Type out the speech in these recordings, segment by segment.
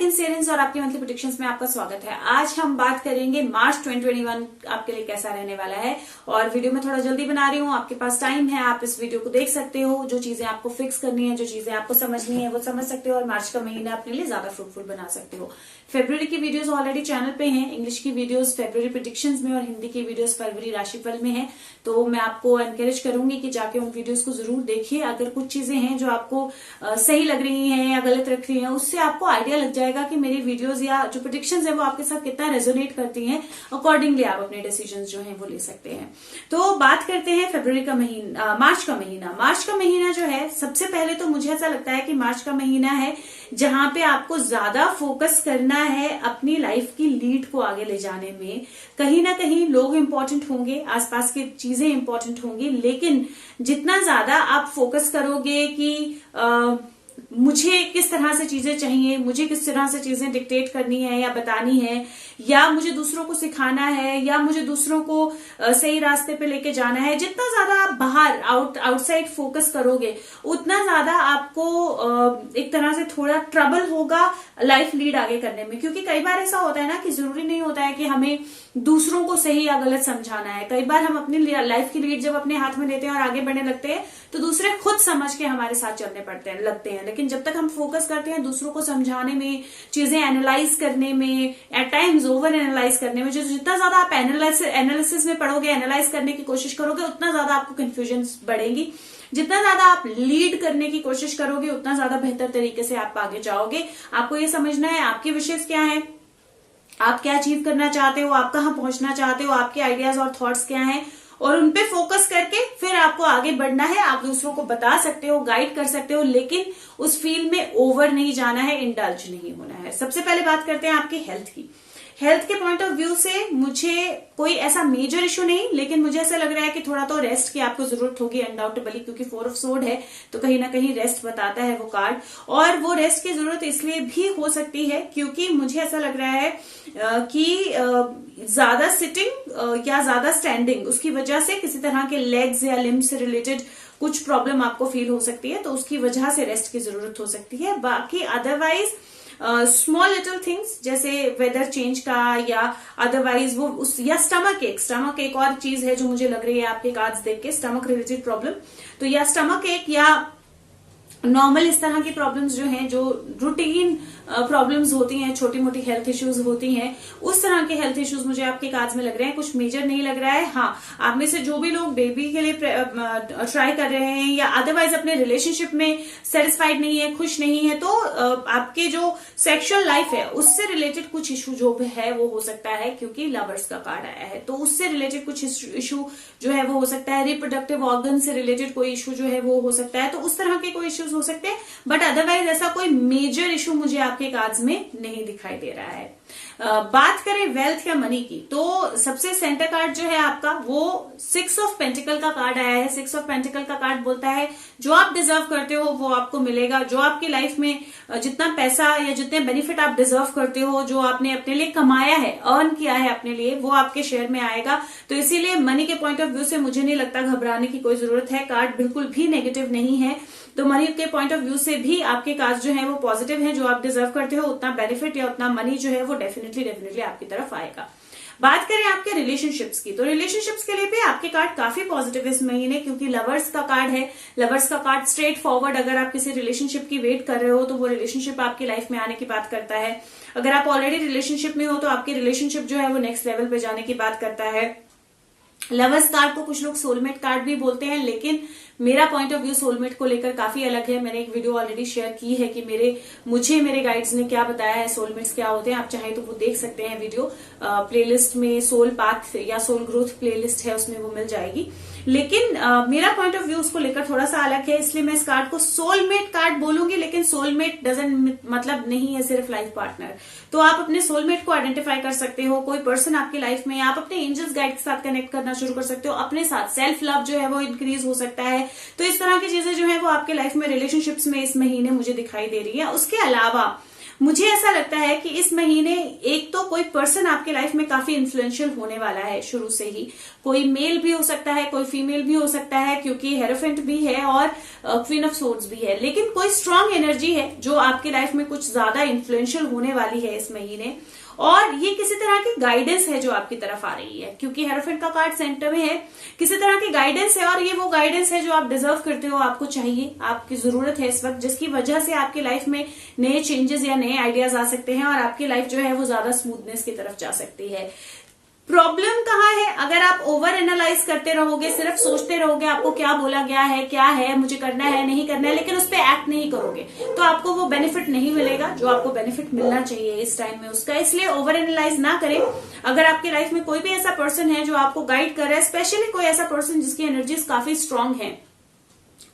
इन सेरेंस और आपके monthly predictions में आपका स्वागत है। आज हम बात करेंगे मार्च 2021 आपके लिए कैसा रहने वाला है। और वीडियो में थोड़ा जल्दी बना रही हूँ, आपके पास टाइम है, आप इस वीडियो को देख सकते हो। जो चीजें आपको फिक्स करनी है, जो चीजें आपको समझनी है वो समझ सकते हो और मार्च का महीना अपने लिए ज्यादा फ्रूटफुल बना सकते हो। फेब्रुअरी की वीडियोस ऑलरेडी चैनल पे हैं। इंग्लिश की वीडियोस फेब्रुअरी प्रेडिक्शंस में और हिंदी की वीडियोस फरवरी राशिफल में है। तो मैं आपको एनकरेज करूंगी कि जाके उन वीडियोस को जरूर देखिए। अगर कुछ चीजें हैं जो आपको सही लग रही हैं या गलत लग रही हैं, उससे आपको आइडिया लग जाएगा कि मेरी वीडियोस या जो प्रेडिक्शंस है वो आपके साथ कितना रेजोनेट करती हैं। अकॉर्डिंगली आप अपने डिसीजंस जो हैं वो ले सकते हैं। तो बात करते हैं फरवरी का महीना, मार्च का महीना। मार्च का महीना जो है, सबसे पहले तो मुझे ऐसा लगता है कि मार्च का महीना है जहां पे आपको ज्यादा फोकस करना है अपनी लाइफ की लीड को आगे ले जाने में। कहीं ना कहीं लोग इंपॉर्टेंट होंगे, आसपास की चीजें इंपॉर्टेंट होंगी, लेकिन जितना ज्यादा आप फोकस करोगे कि मुझे किस तरह से चीजें चाहिए, मुझे किस तरह से चीजें डिक्टेट करनी है या बतानी है, या मुझे दूसरों को सिखाना है, या मुझे दूसरों को सही रास्ते पे लेके जाना है, जितना ज्यादा आप बाहर आउटसाइड फोकस करोगे उतना ज्यादा आपको एक तरह से थोड़ा ट्रबल होगा लाइफ लीड आगे करने में। क्योंकि कई बार ऐसा होता है ना कि जरूरी नहीं होता है कि हमें दूसरों को सही या गलत समझाना है। कई बार हम अपनी लाइफ की लीड जब अपने हाथ में लेते हैं और आगे बढ़ने लगते हैं तो दूसरे खुद समझ के हमारे साथ चलने लगते हैं। लेकिन जब तक हम फोकस करते हैं दूसरों को समझाने में, चीजें एनालाइज करने में, एट टाइम्स ओवर एनालाइज करने में, जितना ज्यादा आप एनालिसिस में पढ़ोगे, एनालाइज करने की कोशिश करोगे, उतना ज्यादा आपको कंफ्यूजन बढ़ेगी। जितना ज्यादा आप लीड करने की कोशिश करोगे उतना ज्यादा बेहतर तरीके से आप आगे जाओगे। आपको ये समझना है आपके विशेष क्या है, आप क्या अचीव करना चाहते हो, आप कहां पहुंचना चाहते हो, आपके आइडियाज और थॉट्स क्या हैं, और उन पे फोकस करके फिर आपको आगे बढ़ना है। आप दूसरों को बता सकते हो, गाइड कर सकते हो, लेकिन उस फील्ड में ओवर नहीं जाना है, इंडल्ज नहीं होना है। सबसे पहले बात करते हैं आपकी हेल्थ की। हेल्थ के पॉइंट ऑफ व्यू से मुझे कोई ऐसा मेजर इशू नहीं, लेकिन मुझे ऐसा लग रहा है कि थोड़ा तो रेस्ट की आपको जरूरत होगी अनडाउटेबली, क्योंकि 4 ऑफ सोर्ड है तो कहीं ना कहीं रेस्ट बताता है वो कार्ड। और वो रेस्ट की जरूरत इसलिए भी हो सकती है क्योंकि मुझे ऐसा लग रहा है कि ज्यादा सिटिंग या ज्यादा स्टैंडिंग, उसकी वजह से किसी तरह के लेग्स या लिम्ब से रिलेटेड कुछ प्रॉब्लम आपको फील हो सकती है, तो उसकी वजह से रेस्ट की जरूरत हो सकती है। बाकी अदरवाइज स्मॉल लिटिल थिंग्स जैसे वेदर चेंज का या अदरवाइज वो या स्टमक एक और चीज है जो मुझे लग रही है आपके कार्ड्स देख के, स्टमक रिलेटेड प्रॉब्लम। तो या स्टमक एक या नॉर्मल इस तरह की प्रॉब्लम्स जो हैं, जो रूटीन प्रॉब्लम्स होती हैं, छोटी मोटी हेल्थ इश्यूज होती हैं, उस तरह के हेल्थ इश्यूज मुझे आपके कार्ड्स में लग रहे हैं। कुछ मेजर नहीं लग रहा है। हाँ, आप में से जो भी लोग बेबी के लिए ट्राई कर रहे हैं या अदरवाइज अपने रिलेशनशिप में सेटिस्फाइड नहीं है, खुश नहीं है, तो आपके जो सेक्सुअल लाइफ है उससे रिलेटेड कुछ इशू जो है वो हो सकता है, क्योंकि लवर्स का कार्ड आया है तो उससे रिलेटेड कुछ इशू जो है वो हो सकता है। रिप्रोडक्टिव ऑर्गन से रिलेटेड कोई इशू जो है वो हो सकता है, तो उस तरह के कोई इश्यूज हो सकते हैं। बट अदरवाइज ऐसा कोई मेजर इशू मुझे आपके कार्ड्स में नहीं दिखाई दे रहा है। बात करें वेल्थ या मनी की, तो सबसे सेंटर कार्ड जो है आपका वो 6 ऑफ पेंटिकल का कार्ड आया है। 6 ऑफ पेंटिकल का कार्ड बोलता है जो आप डिजर्व करते हो वो आपको मिलेगा। जो आपकी लाइफ में जितना पैसा या जितने बेनिफिट आप डिजर्व करते हो, जो आपने अपने लिए कमाया है, अर्न किया है अपने लिए, वो आपके शेयर में आएगा। तो इसीलिए मनी के पॉइंट ऑफ व्यू से मुझे नहीं लगता घबराने की कोई जरूरत है। कार्ड बिल्कुल भी नेगेटिव नहीं है। तो मनी के पॉइंट ऑफ व्यू से भी आपके कार्ड जो है वो पॉजिटिव है। जो आप डिजर्व करते हो उतना बेनिफिट या उतना मनी जो है वो डेफिनेटली आपकी तरफ आएगा। बात करें आपके रिलेशनशिप्स की, तो रिलेशनशिप्स के लिए भी आपके कार्ड काफी पॉजिटिव इस महीने, क्योंकि लवर्स का कार्ड है। लवर्स का कार्ड स्ट्रेट फॉरवर्ड, अगर आप किसी रिलेशनशिप की वेट कर रहे हो तो वो रिलेशनशिप आपकी लाइफ में आने की बात करता है। अगर आप ऑलरेडी रिलेशनशिप में हो तो आपकी रिलेशनशिप जो है वो नेक्स्ट लेवल पे जाने की बात करता है। लवर्स कार्ड को कुछ लोग सोलमेट कार्ड भी बोलते हैं, लेकिन मेरा पॉइंट ऑफ व्यू सोलमेट को लेकर काफी अलग है। मैंने एक वीडियो ऑलरेडी शेयर की है कि मुझे मेरे गाइड्स ने क्या बताया है, सोलमेट्स क्या होते हैं। आप चाहें तो वो देख सकते हैं वीडियो, प्लेलिस्ट में सोल पाथ या सोल ग्रोथ प्लेलिस्ट है, उसमें वो मिल जाएगी। लेकिन मेरा पॉइंट ऑफ व्यू उसको लेकर थोड़ा सा अलग है, इसलिए मैं इस कार्ड को सोलमेट कार्ड बोलूंगी। लेकिन सोलमेट डजंट मतलब नहीं है सिर्फ लाइफ पार्टनर। तो आप अपने सोलमेट को आइडेंटिफाई कर सकते हो, कोई पर्सन आपकी लाइफ में, आप अपने एंजल्स गाइड के साथ कनेक्ट करना शुरू कर सकते हो, अपने साथ सेल्फ लव जो है वो इंक्रीज हो सकता है। तो इस तरह की चीजें जो है वो आपके लाइफ में रिलेशनशिप्स में इस महीने मुझे दिखाई दे रही है। उसके अलावा मुझे ऐसा लगता है कि इस महीने एक तो कोई पर्सन आपके लाइफ में काफी इन्फ्लुएंशियल होने वाला है शुरू से ही। कोई मेल भी हो सकता है, कोई फीमेल भी हो सकता है, क्योंकि हेरोफेंट भी है और क्वीन ऑफ सोर्ड्स भी है। लेकिन कोई स्ट्रांग एनर्जी है जो आपकी लाइफ में कुछ ज्यादा इन्फ्लुएंशियल होने वाली है इस महीने, और ये किसी तरह की गाइडेंस है जो आपकी तरफ आ रही है, क्योंकि हेरोफेंट का कार्ड सेंटर में है। किसी तरह की गाइडेंस है, और ये वो गाइडेंस है जो आप डिजर्व करते हो, आपको चाहिए, आपकी जरूरत है इस वक्त, जिसकी वजह से आपकी लाइफ में नए चेंजेस या नए आइडियाज आ सकते हैं और आपकी लाइफ जो है वो ज्यादा स्मूथनेस की तरफ जा सकती है। प्रॉब्लम कहाँ है? अगर आप ओवर एनालाइज करते रहोगे, सिर्फ सोचते रहोगे आपको क्या बोला गया है, क्या है, मुझे करना है, नहीं करना है, लेकिन उस पर एक्ट नहीं करोगे, तो आपको वो बेनिफिट नहीं मिलेगा जो आपको बेनिफिट मिलना चाहिए इस टाइम में उसका। इसलिए ओवर एनालाइज ना करें। अगर आपकी लाइफ में कोई भी ऐसा पर्सन है जो आपको गाइड कर रहा है, स्पेशली कोई ऐसा पर्सन जिसकी एनर्जीज काफी स्ट्रांग है,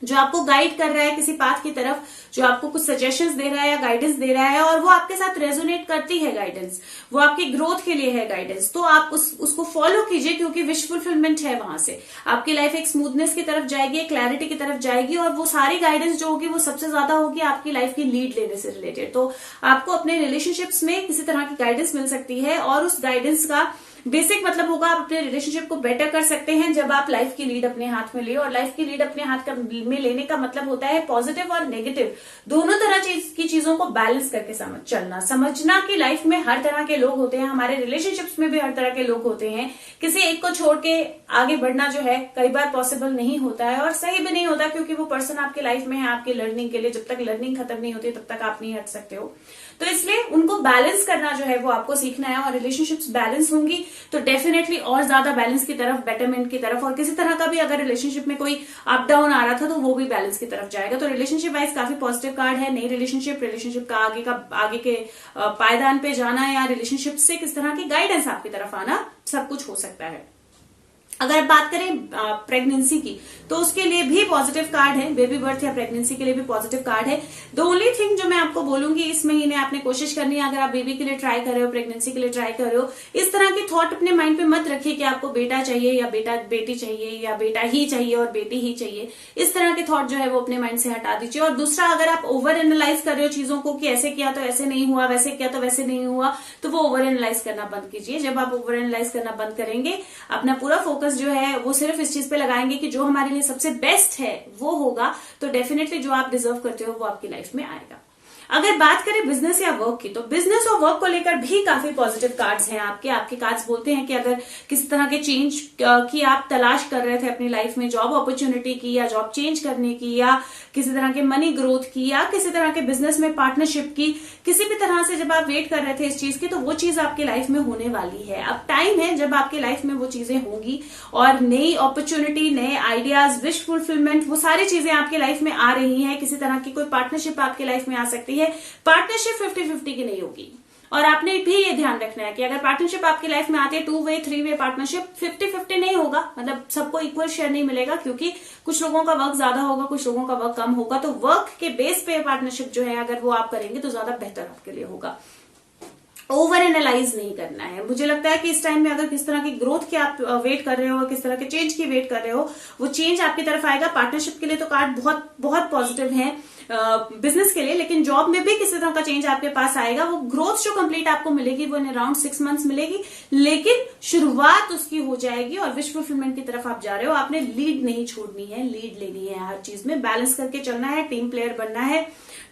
जो आपको गाइड कर रहा है किसी पाथ की तरफ, जो आपको कुछ सजेशंस दे रहा है या गाइडेंस दे रहा है, और वो आपके साथ रेजोनेट करती है गाइडेंस, वो आपकी ग्रोथ के लिए है गाइडेंस, तो आप उसको फॉलो कीजिए, क्योंकि विश फुलफिलमेंट है वहां से। आपकी लाइफ एक स्मूथनेस की तरफ जाएगी, एक क्लैरिटी की तरफ जाएगी, और वो सारी गाइडेंस जो होगी वो सबसे ज्यादा होगी आपकी लाइफ की लीड लेने से रिलेटेड। तो आपको अपने रिलेशनशिप्स में किसी तरह की गाइडेंस मिल सकती है, और उस गाइडेंस का बेसिक मतलब होगा आप अपने रिलेशनशिप को बेटर कर सकते हैं जब आप लाइफ की लीड अपने हाथ में ले। और लाइफ की लीड अपने हाथ में लेने का मतलब होता है पॉजिटिव और नेगेटिव दोनों तरह की चीजों को बैलेंस करके समझना कि लाइफ में हर तरह के लोग होते हैं, हमारे रिलेशनशिप्स में भी हर तरह के लोग होते हैं। किसी एक को छोड़ के आगे बढ़ना जो है कई बार पॉसिबल नहीं होता है, और सही भी नहीं होता, क्योंकि वो पर्सन आपके लाइफ में है आपकी लर्निंग के लिए। जब तक लर्निंग खत्म नहीं होती तब तक आप नहीं हट सकते हो। तो इसलिए उनको बैलेंस करना जो है वो आपको सीखना है, और रिलेशनशिप्स बैलेंस होंगी तो डेफिनेटली और ज्यादा बैलेंस की तरफ, बेटरमेंट की तरफ, और किसी तरह का भी अगर रिलेशनशिप में कोई अप डाउन आ रहा था तो वो भी बैलेंस की तरफ जाएगा। तो रिलेशनशिप वाइज काफी पॉजिटिव कार्ड है। नई रिलेशनशिप का आगे के पायदान पे जाना, या रिलेशनशिप से किस तरह की गाइडेंस आपकी तरफ आना, सब कुछ हो सकता है। अगर बात करें प्रेगनेंसी की, तो उसके लिए भी पॉजिटिव कार्ड है। बेबी बर्थ या प्रेगनेंसी के लिए भी पॉजिटिव कार्ड है। द ओनली थिंग जो मैं आपको बोलूंगी, इस महीने आपने कोशिश करनी है, अगर आप बेबी के लिए ट्राई कर रहे हो, प्रेगनेंसी के लिए ट्राई कर रहे हो, इस तरह की थॉट अपने माइंड पे मत रखिए कि आपको बेटा चाहिए या बेटी चाहिए, या बेटा ही चाहिए और बेटी ही चाहिए। इस तरह के थॉट जो है वो अपने माइंड से हटा दीजिए। और दूसरा, अगर आप ओवर एनालाइज कर रहे हो चीजों को कि ऐसे किया तो ऐसे नहीं हुआ, वैसे किया तो वैसे नहीं हुआ, तो वो ओवर एनालाइज करना बंद कीजिए। जब आप ओवर एनालाइज करना बंद करेंगे, अपना पूरा फोकस जो है वो सिर्फ इस चीज पे लगाएंगे कि जो हमारे लिए सबसे बेस्ट है वो होगा, तो डेफिनेटली जो आप डिजर्व करते हो वो आपकी लाइफ में आएगा। अगर बात करें बिजनेस या वर्क की, तो बिजनेस और वर्क को लेकर भी काफी पॉजिटिव कार्ड्स हैं आपके कार्ड्स बोलते हैं कि अगर किसी तरह के चेंज की आप तलाश कर रहे थे अपनी लाइफ में, जॉब अपॉर्चुनिटी की, या जॉब चेंज करने की, या किसी तरह के मनी ग्रोथ की, या किसी तरह के बिजनेस में पार्टनरशिप की, किसी भी तरह से जब आप वेट कर रहे थे इस चीज की, तो वो चीज आपकी लाइफ में होने वाली है। अब टाइम है जब आपकी लाइफ में वो चीजें होंगी, और नई अपॉर्चुनिटी, नए आइडियाज, विश फुलफिलमेंट, वो सारी चीजें आपकी लाइफ में आ रही है। किसी तरह की कोई पार्टनरशिप आपकी लाइफ में आ सकती है। पार्टनरशिप 50-50 की नहीं होगी, और आपने भी ये ध्यान रखना है कि अगर पार्टनरशिप आपकी लाइफ में आती है 2 वे 3 वे पार्टनरशिप, 50-50 नहीं होगा, मतलब सबको इक्वल शेयर नहीं मिलेगा, क्योंकि कुछ लोगों का वर्क ज्यादा होगा, कुछ लोगों का वर्क कम होगा। तो वर्क के बेस पे पार्टनरशिप जो है अगर वो आप करेंगे तो ज्यादा बेहतर आपके लिए होगा। ओवर एनालाइज नहीं करना है। मुझे लगता है कि इस टाइम में अगर किस तरह की ग्रोथ की आप वेट कर रहे हो, किस तरह के चेंज की वेट कर रहे हो, वो चेंज आपकी तरफ आएगा। पार्टनरशिप के लिए तो कार्ड बहुत बहुत पॉजिटिव है बिजनेस के लिए, लेकिन जॉब में भी किसी तरह का चेंज आपके पास आएगा। वो ग्रोथ जो कंप्लीट आपको मिलेगी वो इन अराउंड 6 मंथ्स मिलेगी, लेकिन शुरुआत उसकी हो जाएगी और विश फुलफिलमेंट की तरफ आप जा रहे हो। आपने लीड नहीं छोड़नी है, लीड लेनी है, हर चीज में बैलेंस करके चलना है, टीम प्लेयर बनना है,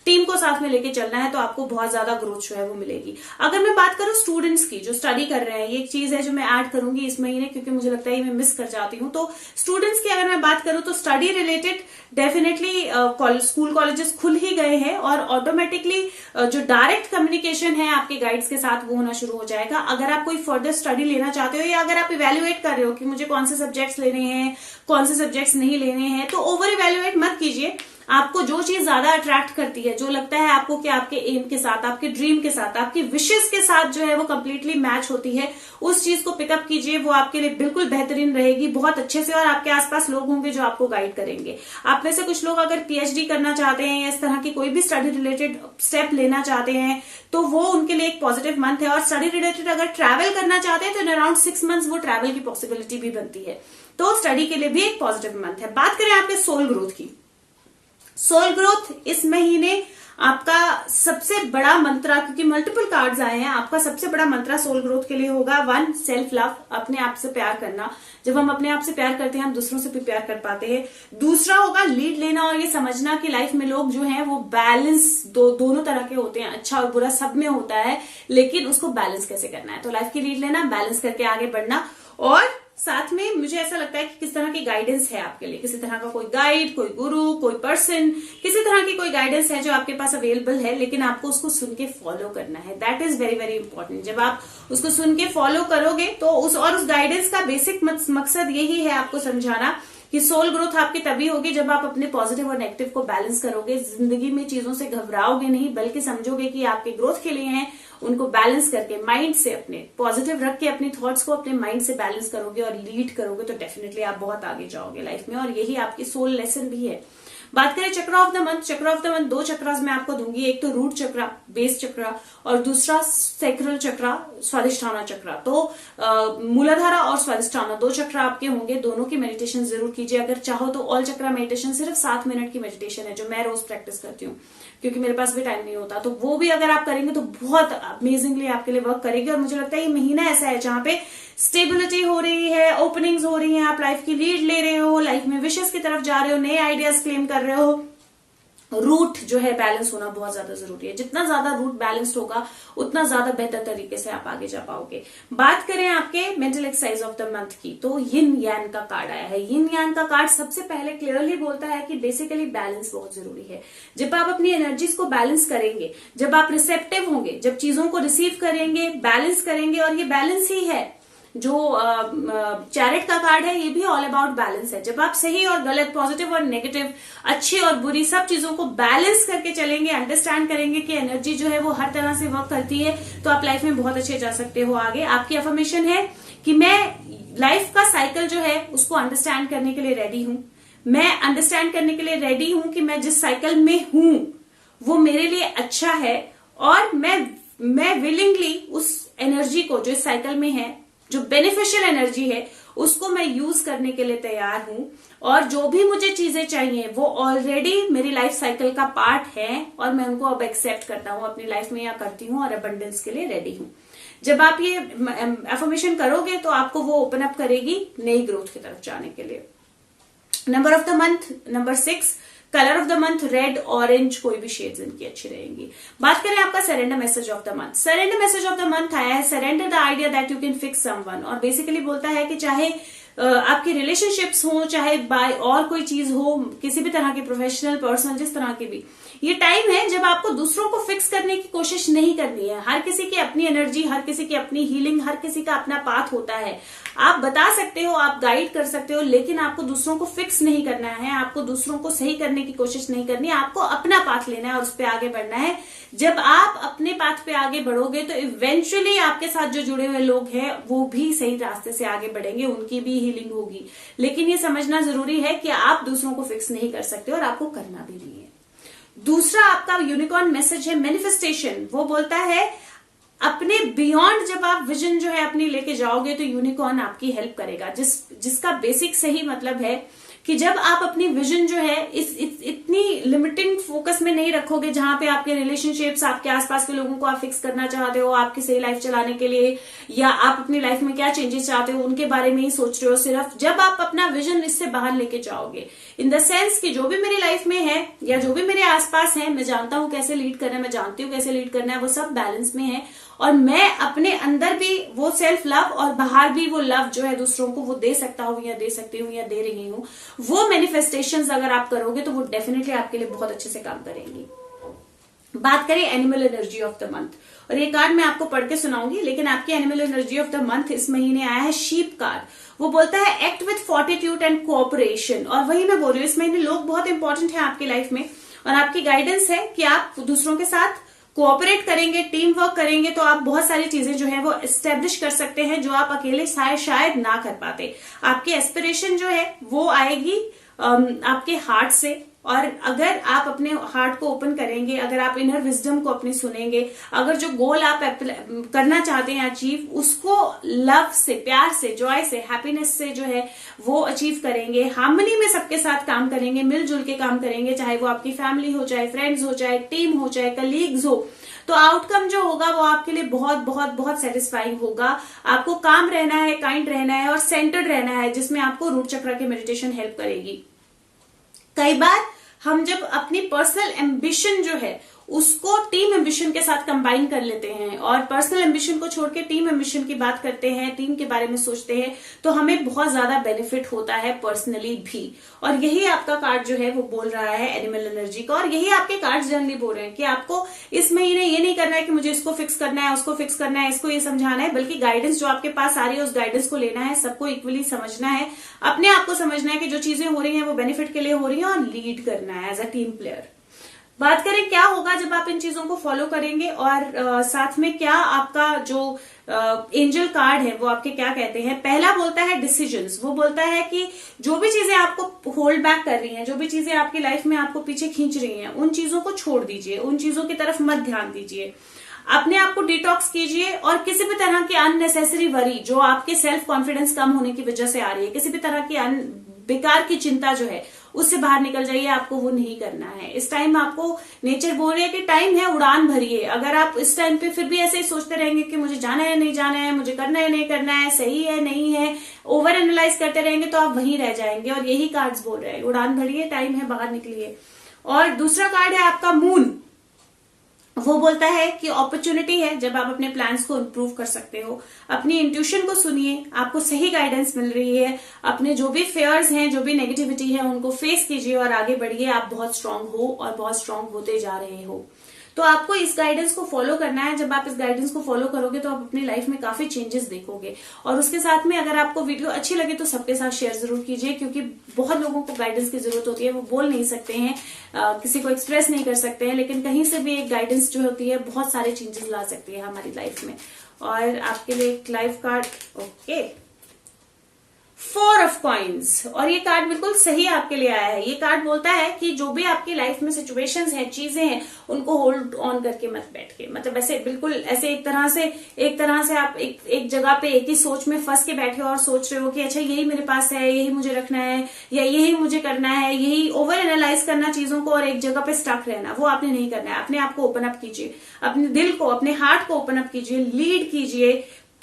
टीम को साथ में लेके चलना है, तो आपको बहुत ज्यादा ग्रोथ जो है वो मिलेगी। अगर मैं बात करूं स्टूडेंट्स की जो स्टडी कर रहे हैं, ये एक चीज है जो मैं ऐड करूंगी इस महीने, क्योंकि मुझे लगता है ये मैं मिस कर जाती हूं। तो स्टूडेंट्स की अगर मैं बात करूं तो study related definitely school colleges खुल ही गए हैं, और ऑटोमेटिकली जो डायरेक्ट कम्युनिकेशन है आपके गाइड्स के साथ वो होना शुरू हो जाएगा। अगर आप कोई फर्दर स्टडी लेना चाहते हो, या अगर आप इवेल्युएट कर रहे हो कि मुझे कौन से सब्जेक्ट्स लेने हैं, कौन से सब्जेक्ट्स नहीं लेने हैं, तो ओवर इवेल्युएट मत कीजिए। आपको जो चीज ज्यादा अट्रैक्ट करती है, जो लगता है आपको कि आपके एम के साथ, आपके ड्रीम के साथ, आपकी विशेष के साथ जो है वो कंप्लीटली मैच होती है, उस चीज को पिकअप कीजिए। वो आपके लिए बिल्कुल बेहतरीन रहेगी, बहुत अच्छे से, और आपके आसपास लोग होंगे जो आपको गाइड करेंगे। आप में से कुछ लोग अगर पीएचडी करना चाहते हैं या इस तरह की कोई भी स्टडी रिलेटेड स्टेप लेना चाहते हैं, तो वो उनके लिए एक पॉजिटिव मंथ है। और स्टडी रिलेटेड अगर ट्रैवल करना चाहते हैं तो इन अराउंड 6 मंथ्स वो ट्रैवल की पॉसिबिलिटी भी बनती है। तो स्टडी के लिए भी एक पॉजिटिव मंथ है। बात करें आपके सोल ग्रोथ की, सोल ग्रोथ इस महीने आपका सबसे बड़ा मंत्रा, क्योंकि मल्टीपल कार्ड्स आए हैं, आपका सबसे बड़ा मंत्रा सोल ग्रोथ के लिए होगा 1 सेल्फ लव, अपने आप से प्यार करना। जब हम अपने आप से प्यार करते हैं हम दूसरों से भी प्यार कर पाते हैं। दूसरा होगा लीड लेना और ये समझना कि लाइफ में लोग जो हैं वो बैलेंस दोनों तरह के होते हैं, अच्छा और बुरा सब में होता है, लेकिन उसको बैलेंस कैसे करना है। तो लाइफ की लीड लेना, बैलेंस करके आगे बढ़ना, और साथ में मुझे ऐसा लगता है कि किस तरह की गाइडेंस है आपके लिए, किसी तरह का कोई गाइड, कोई गुरु, कोई पर्सन, किसी तरह की कोई गाइडेंस है जो आपके पास अवेलेबल है, लेकिन आपको उसको सुन के फॉलो करना है। That is very very important. जब आप उसको सुन के फॉलो करोगे तो उस गाइडेंस का बेसिक मकसद यही है आपको समझाना कि सोल ग्रोथ आपकी तभी होगी जब आप अपने पॉजिटिव और नेगेटिव को बैलेंस करोगे। जिंदगी में चीजों से घबराओगे नहीं, बल्कि समझोगे कि आपके ग्रोथ के लिए हैं, उनको बैलेंस करके माइंड से अपने पॉजिटिव रख के अपनी थॉट्स को अपने माइंड से बैलेंस करोगे और लीड करोगे तो डेफिनेटली आप बहुत आगे जाओगे लाइफ में, और यही आपकी सोल लेसन भी है। बात करें चक्र ऑफ द मंथ, चक्र ऑफ द मंथ 2 चक्रास मैं आपको दूंगी, एक तो रूट चक्रा, बेस चक्रा, और दूसरा सैक्रल चक्रा, स्वादिष्ठाना चक्रा। तो मूलाधारा और स्वादिष्ठाना 2 चक्रा आपके होंगे, दोनों की मेडिटेशन जरूर कीजिए। अगर चाहो तो ऑल चक्रा मेडिटेशन सिर्फ 7 मिनट की मेडिटेशन है जो मैं रोज प्रैक्टिस करती हूँ, क्योंकि मेरे पास भी टाइम नहीं होता, तो वो भी अगर आप करेंगे तो बहुत अमेजिंगली आपके लिए वर्क करेगी। और मुझे लगता है ये महीना ऐसा है जहां पे स्टेबिलिटी हो रही है, ओपनिंग्स हो रही हैं, आप लाइफ की लीड ले रहे हो, लाइफ में विशेष की तरफ जा रहे हो, नए आइडियाज क्लेम कर रहे हो। रूट जो है बैलेंस होना बहुत ज्यादा जरूरी है। जितना ज्यादा रूट बैलेंस्ड होगा उतना ज्यादा बेहतर तरीके से आप आगे जा पाओगे। बात करें आपके mental exercise of the month की, तो यिन यान का कार्ड आया है। यिन यान का कार्ड सबसे पहले क्लियरली बोलता है कि बेसिकली बैलेंस बहुत जरूरी है। जब आप अपनी एनर्जीज को बैलेंस करेंगे, जब आप रिसेप्टिव होंगे, जब चीजों को रिसीव करेंगे, बैलेंस करेंगे, और ये बैलेंस ही है जो चैरिट का कार्ड है, ये भी ऑल अबाउट बैलेंस है। जब आप सही और गलत, पॉजिटिव और नेगेटिव, अच्छी और बुरी सब चीजों को बैलेंस करके चलेंगे, अंडरस्टैंड करेंगे कि एनर्जी जो है वो हर तरह से वर्क करती है, तो आप लाइफ में बहुत अच्छे जा सकते हो आगे। आपकी अफर्मेशन है कि मैं लाइफ का साइकिल जो है उसको अंडरस्टैंड करने के लिए रेडी हूं। मैं अंडरस्टैंड करने के लिए रेडी हूं कि मैं जिस साइकिल में हूं वो मेरे लिए अच्छा है, और मैं विलिंगली उस एनर्जी को जो इस साइकिल में है, जो बेनिफिशियल एनर्जी है, उसको मैं यूज करने के लिए तैयार हूं। और जो भी मुझे चीजें चाहिए वो ऑलरेडी मेरी लाइफ साइकिल का पार्ट है, और मैं उनको अब एक्सेप्ट करता हूं अपनी लाइफ में, या करती हूं, और अबंडेंस के लिए रेडी हूं। जब आप ये अफर्मेशन करोगे तो आपको वो ओपन अप करेगी नई ग्रोथ की तरफ जाने के लिए। Number of the month number 6, colour of the month red, orange, कोई भी शेड्स इनकी अच्छी रहेंगी। बात करें आपका surrender message of the month. Surrender message of the month आया है surrender the idea that you can fix someone, और बेसिकली बोलता है कि चाहे आपकी रिलेशनशिप्स हो, चाहे बाय और कोई चीज हो, किसी भी तरह की प्रोफेशनल, पर्सनल, जिस तरह की भी, ये टाइम है जब आपको दूसरों को फिक्स करने की कोशिश नहीं करनी है। हर किसी की अपनी एनर्जी, हर किसी की अपनी हीलिंग, हर किसी का अपना पाथ होता है। आप बता सकते हो, आप गाइड कर सकते हो, लेकिन आपको दूसरों को फिक्स नहीं करना है, आपको दूसरों को सही करने की कोशिश नहीं करनी है। आपको अपना पाथ लेना है और उस पर आगे बढ़ना है। जब आप अपने पाथ पे आगे बढ़ोगे तो इवेंचुअली आपके साथ जो जुड़े हुए लोग हैं वो भी सही रास्ते से आगे बढ़ेंगे, उनकी भी हीलिंग होगी। लेकिन ये समझना जरूरी है कि आप दूसरों को फिक्स नहीं कर सकते और आपको करना भी नहीं है। दूसरा आपका यूनिकॉर्न मैसेज है मैनिफेस्टेशन। वो बोलता है अपने बियॉन्ड जब आप विजन जो है अपनी लेके जाओगे तो यूनिकॉर्न आपकी हेल्प करेगा, जिसका बेसिक सही मतलब है कि जब आप अपनी विजन जो है इतनी लिमिटिंग फोकस में नहीं रखोगे, जहां पे आपके रिलेशनशिप्स, आपके आसपास के लोगों को आप फिक्स करना चाहते हो आपकी सही लाइफ चलाने के लिए, या आप अपनी लाइफ में क्या चेंजेस चाहते हो उनके बारे में ही सोच रहे हो सिर्फ। जब आप अपना विजन इससे बाहर लेके जाओगे, इन द सेंस कि जो भी मेरी लाइफ में है या जो भी मेरे आसपास है, मैं जानता हूं कैसे लीड करना है, मैं जानती हूँ कैसे लीड करना है, वो सब बैलेंस में है, और मैं अपने अंदर भी वो सेल्फ लव और बाहर भी वो लव जो है दूसरों को वो दे सकता हूँ या दे सकती हूँ या दे रही हूँ, वो मैनिफेस्टेशंस अगर आप करोगे तो वो डेफिनेटली आपके लिए बहुत अच्छे से काम करेंगी। बात करें animal energy of the month, और ये कार्ड मैं आपको पढ़ के सुनाऊंगी, लेकिन आपकी animal energy of the month इस महीने आया है शीप कार्ड। वो बोलता है एक्ट विथ फॉर्टिट्यूड एंड कोऑपरेशन, और वही मैं बोल रही हूँ, इस महीने लोग बहुत इंपॉर्टेंट है आपकी लाइफ में, और आपकी गाइडेंस है कि आप दूसरों के साथ कोऑपरेट करेंगे, टीम वर्क करेंगे, तो आप बहुत सारी चीजें जो है वो एस्टेब्लिश कर सकते हैं जो आप अकेले शायद ना कर पाते। आपकी एस्पिरेशन जो है वो आएगी आपके हार्ट से, और अगर आप अपने हार्ट को ओपन करेंगे, अगर आप इनर विजडम को अपने सुनेंगे, अगर जो गोल आप करना चाहते हैं अचीव, उसको लव से, प्यार से, जॉय से, हैप्पीनेस से जो है वो अचीव करेंगे, हार्मनी में सबके साथ काम करेंगे, मिलजुल के काम करेंगे, चाहे वो आपकी फैमिली हो, चाहे फ्रेंड्स हो, चाहे टीम हो, चाहे कलीग्स हो, तो आउटकम जो होगा वो आपके लिए बहुत बहुत बहुत सेटिस्फाइंग होगा। आपको काम रहना है, काइंड रहना है और सेंटर्ड रहना है, जिसमें आपको रूट चक्र की मेडिटेशन हेल्प करेगी। कई बार हम जब अपनी पर्सनल एम्बिशन जो है उसको टीम एम्बिशन के साथ कंबाइन कर लेते हैं और पर्सनल एम्बिशन को छोड़ के टीम एम्बिशन की बात करते हैं, टीम के बारे में सोचते हैं, तो हमें बहुत ज्यादा बेनिफिट होता है पर्सनली भी। और यही आपका कार्ड जो है वो बोल रहा है एनिमल एनर्जी का, और यही आपके कार्ड्स जनरली बोल रहे हैं कि आपको इस महीने ये नहीं करना है कि मुझे इसको फिक्स करना है, उसको फिक्स करना है, इसको ये समझाना है, बल्कि गाइडेंस जो आपके पास आ रही है उस गाइडेंस को लेना है, सबको इक्वली समझना है, अपने आप को समझना है कि जो चीजें हो रही हैं वो बेनिफिट के लिए हो रही हैं, और लीड करना है एज अ टीम प्लेयर। बात करें क्या होगा जब आप इन चीजों को फॉलो करेंगे, और साथ में क्या आपका जो एंजल कार्ड है वो आपके क्या कहते हैं। पहला बोलता है डिसीजंस, वो बोलता है कि जो भी चीजें आपको होल्ड बैक कर रही हैं, जो भी चीजें आपकी लाइफ में आपको पीछे खींच रही हैं, उन चीजों को छोड़ दीजिए, उन चीजों की तरफ मत ध्यान दीजिए, अपने आप को डिटॉक्स कीजिए, और किसी भी तरह की अननेसेसरी वरी जो आपके सेल्फ कॉन्फिडेंस कम होने की वजह से आ रही है, किसी भी तरह की बेकार की चिंता जो है उससे बाहर निकल जाइए। आपको वो नहीं करना है। इस टाइम आपको नेचर बोल रही है कि टाइम है, उड़ान भरिए। अगर आप इस टाइम पे फिर भी ऐसे ही सोचते रहेंगे कि मुझे जाना है नहीं जाना है, मुझे करना है नहीं करना है, सही है नहीं है, ओवर एनालाइज करते रहेंगे तो आप वहीं रह जाएंगे। और यही कार्ड्स बोल रहे हैं, उड़ान भरिए, टाइम है, बाहर निकलिए। और दूसरा कार्ड है आपका मून, वो बोलता है कि अपॉर्चुनिटी है जब आप अपने प्लान्स को इम्प्रूव कर सकते हो। अपनी इंट्यूशन को सुनिए, आपको सही गाइडेंस मिल रही है। अपने जो भी फेयर्स हैं, जो भी नेगेटिविटी है, उनको फेस कीजिए और आगे बढ़िए। आप बहुत स्ट्रांग हो और बहुत स्ट्रांग होते जा रहे हो। तो आपको इस गाइडेंस को फॉलो करना है। जब आप इस गाइडेंस को फॉलो करोगे तो आप अपनी लाइफ में काफी चेंजेस देखोगे। और उसके साथ में अगर आपको वीडियो अच्छी लगे तो सबके साथ शेयर जरूर कीजिए, क्योंकि बहुत लोगों को गाइडेंस की जरूरत होती है। वो बोल नहीं सकते हैं, किसी को एक्सप्रेस नहीं कर सकते हैं, लेकिन कहीं से भी एक गाइडेंस जो होती है बहुत सारे चेंजेस ला सकती है हमारी लाइफ में। और आपके लिए एक life card, okay, 4 of coins, और ये कार्ड बिल्कुल सही आपके लिए आया है। ये कार्ड बोलता है कि जो भी आपकी लाइफ में सिचुएशंस हैं, चीजें हैं, उनको होल्ड ऑन करके मत बैठ के, मतलब ऐसे बिल्कुल ऐसे एक तरह से आप एक जगह पे एक ही सोच में फंस के बैठे हो और सोच रहे हो कि अच्छा यही मेरे पास है, यही मुझे रखना है, या यही मुझे करना है, यही ओवर एनालाइज करना चीजों को और एक जगह पे स्टक रहना, वो आपने नहीं करना है। अपने आप को ओपन अप कीजिए, अपने दिल को, अपने हार्ट को ओपन अप कीजिए, लीड कीजिए।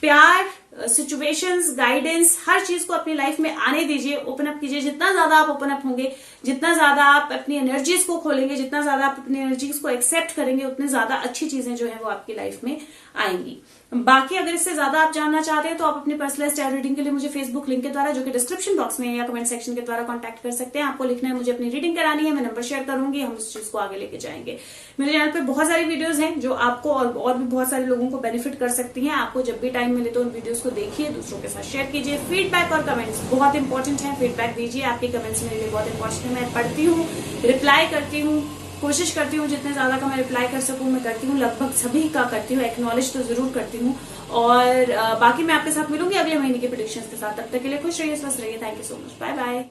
प्यार, सिचुएशंस, गाइडेंस, हर चीज को अपनी लाइफ में आने दीजिए, ओपन अप कीजिए। जितना ज्यादा आप ओपन अप होंगे, जितना ज्यादा आप अपनी एनर्जीज को खोलेंगे, जितना ज्यादा आप अपनी एनर्जीज को एक्सेप्ट करेंगे, उतनी ज्यादा अच्छी चीजें जो है वो आपकी लाइफ में आएंगी। बाकी अगर इससे ज्यादा आप जानना चाहते हैं तो आप अपनी पर्सनलाइज्ड टैरो रीडिंग के लिए मुझे फेसबुक लिंक के द्वारा, जो कि डिस्क्रिप्शन बॉक्स में या कमेंट सेक्शन के द्वारा कांटेक्ट कर सकते हैं। आपको लिखना है मुझे अपनी रीडिंग करानी है, मैं नंबर शेयर करूंगी, हम उस चीज को आगे लेके जाएंगे। मेरे चैनल पे बहुत सारी वीडियोस हैं जो आपको और भी बहुत सारे लोगों को बेनिफिट कर सकती हैं। आपको जब भी टाइम मिले तो उन वीडियोस को देखिए, दूसरों के साथ शेयर कीजिए। फीडबैक और कमेंट्स बहुत इंपॉर्टेंट है, फीडबैक दीजिए। आपके कमेंट्स मेरे लिए बहुत इंपॉर्टेंट है। मैं पढ़ती हूँ, रिप्लाई करती हूँ, कोशिश करती हूँ जितने ज्यादा का मैं रिप्लाई कर सकूँ मैं करती हूँ, लगभग सभी का करती हूँ, एक्नॉलेज तो जरूर करती हूँ। और बाकी मैं आपके साथ मिलूंगी अगले महीने के प्रेडिक्शंस के साथ। तब तक के लिए खुश रहिए, स्वस्थ रहिए। Thank you so much, bye bye.